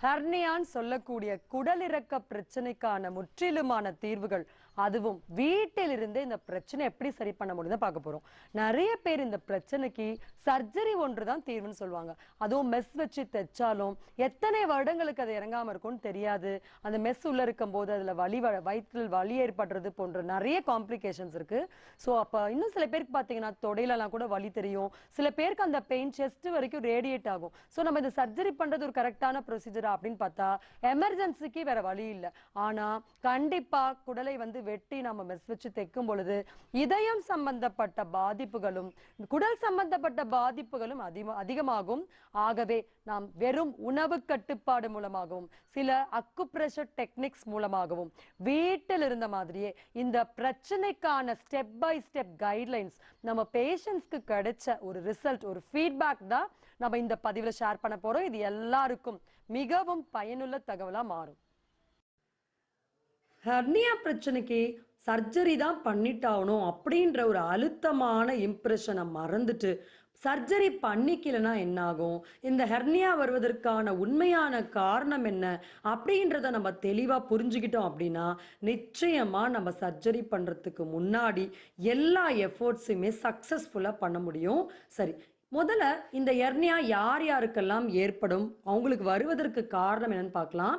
ஹெர்னியான்னு சொல்லக்கூடிய குடலிறக்க பிரச்சனைக்கான முற்றிலுமான தீர்வுகள், அதுவும் வீட்டிலிருந்தே இந்த பிரச்சனை எப்படி சரி பண்ண முடியும்னு பார்க்க போறோம். நிறைய பேர் இந்த பிரச்சனைக்கு சர்ஜரி ஒன்றுதான் தீர்வுன்னு சொல்லுவாங்க. அதுவும் மெஸ் வச்சு தைச்சாலும் எத்தனை வருடங்களுக்கு அது இறங்காம இருக்கும்னு தெரியாது. அந்த மெஸ் உள்ள இருக்கும் போது அதுல வயிற்றில் வலி ஏற்படுறது போன்ற நிறைய காம்ப்ளிகேஷன்ஸ் இருக்கு. ஸோ அப்ப இன்னும் சில பேருக்கு பார்த்தீங்கன்னா தொடையிலலாம் கூட வலி தெரியும். சில பேருக்கு அந்த பெயின் செஸ்ட் வரைக்கும் ரேடியேட் ஆகும். ஸோ நம்ம இந்த சர்ஜரி பண்றது ஒரு கரெக்டான ப்ரொசீஜரா அப்படின்னு பார்த்தா எமர்ஜென்சிக்கு வேற வழி இல்லை. ஆனா கண்டிப்பா குடலை வெட்டி நம்ம மெஸ் வச்சு தைக்கும் பொழுது இதயம் சம்பந்தப்பட்ட பாதிப்புகளும் குடல் சம்பந்தப்பட்ட பாதிப்புகளும் அதிகமாகும். ஆகவே நாம் வெறும் உணவு கட்டுப்பாடு மூலமாகவும் சில அக்குப்ரெஷர் டெக்னிக்ஸ் மூலமாகவும் வீட்டில் இருந்த மாதிரியே இந்த பிரச்சனைக்கான ஸ்டெப் பை ஸ்டெப் கைட்லைன்ஸ் நம்ம பேஷண்ட்ஸ்க்கு கிடைச்ச ஒரு ரிசல்ட், ஒரு ஃபீட்பேக் தான் நம்ம இந்த பதிவுல ஷேர் பண்ண போறோம். இது எல்லாருக்கும் மிகவும் பயனுள்ள தகவலா மாறும். ஹெர்னியா பிரச்சனைக்கு சர்ஜரி தான் பண்ணிட்டாகணும் அப்படின்ற ஒரு அழுத்தமான இம்ப்ரெஷனை மறந்துட்டு சர்ஜரி பண்ணிக்கலனா என்ன ஆகும், இந்த ஹெர்னியா வருவதற்கான உண்மையான காரணம் என்ன அப்படின்றத நம்ம தெளிவாக புரிஞ்சுக்கிட்டோம் அப்படின்னா நிச்சயமா நம்ம சர்ஜரி பண்ணுறதுக்கு முன்னாடி எல்லா எஃபோர்ட்ஸுமே சக்ஸஸ்ஃபுல்லாக பண்ண முடியும். சரி, முதல்ல இந்த ஹெர்னியா யார் யாருக்கெல்லாம் ஏற்படும், அவங்களுக்கு வருவதற்கு காரணம் என்னன்னு பார்க்கலாம்.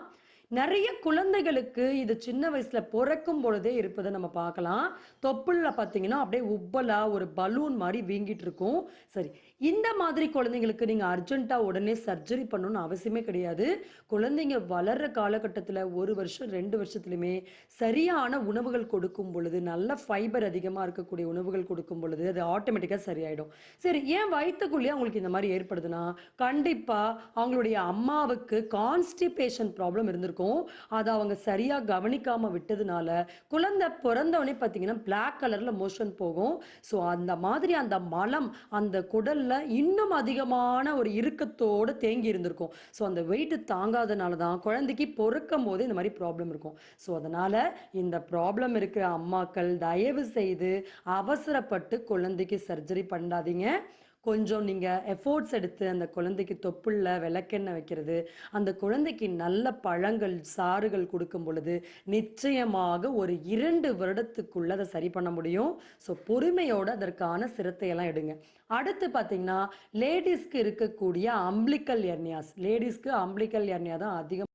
நிறைய குழந்தைகளுக்கு இது சின்ன வயசுல பிறக்கும் பொழுதே இருப்பதை நம்ம பார்க்கலாம். தொப்புள்ள பார்த்தீங்கன்னா அப்படியே உப்பலா ஒரு பலூன் மாதிரி வீங்கிட்டு இருக்கும். சரி, இந்த மாதிரி குழந்தைங்களுக்கு நீங்க அர்ஜென்ட்டா உடனே சர்ஜரி பண்ணணும்னு அவசியமே கிடையாது. குழந்தைங்க வளர்ற காலகட்டத்தில் 1 வருஷம் 2 வருஷத்துலையுமே சரியான உணவுகள் கொடுக்கும் பொழுது, நல்ல ஃபைபர் அதிகமாக இருக்கக்கூடிய உணவுகள் கொடுக்கும் பொழுது அது ஆட்டோமேட்டிக்காக சரியாயிடும். சரி, ஏன் வயிற்றுக்குள்ளேயே அவங்களுக்கு இந்த மாதிரி ஏற்படுதுன்னா கண்டிப்பா அவங்களுடைய அம்மாவுக்கு கான்ஸ்டிபேஷன் ப்ராப்ளம் இருந்திருக்கும். அதை அவங்க சரியா கவனிக்காம விட்டதுனால குழந்தை பிறந்தவனே பார்த்தீங்கன்னா பிளாக் கலர்ல மோஷன் போகும். ஸோ அந்த மாதிரி அந்த மலம் அந்த குடல்ல இன்னும் அதிகமான ஒரு இறுக்கத்தோடு தேங்கி இருந்திருக்கும். ஸோ அந்த வெயிட் தாங்காதனால தான் குழந்தைக்கு பொறுக்கும் போது இந்த மாதிரி ப்ராப்ளம் இருக்கும். ஸோ அதனால இந்த ப்ராப்ளம் இருக்கிற அம்மாக்கள் தயவு செய்து அவசரப்பட்டு குழந்தைக்கு சர்ஜரி பண்ணாதீங்க. கொஞ்சம் நீங்கள் எஃபோர்ட்ஸ் எடுத்து அந்த குழந்தைக்கு தொப்புள்ள விளக்கெண்ணெய் வைக்கிறது, அந்த குழந்தைக்கு நல்ல பழங்கள் சாறுகள் கொடுக்கும் பொழுது நிச்சயமாக ஒரு 2 வருடத்துக்குள்ள அதை சரி பண்ண முடியும். ஸோ பொறுமையோடு அதற்கான சிரத்தையெல்லாம் எடுங்க. அடுத்து பார்த்தீங்கன்னா லேடிஸ்க்கு இருக்கக்கூடிய அம்பிளிக்கல் எர்னியாஸ், லேடிஸ்க்கு அம்பிளிக்கல் எர்னியா தான் அதிகம்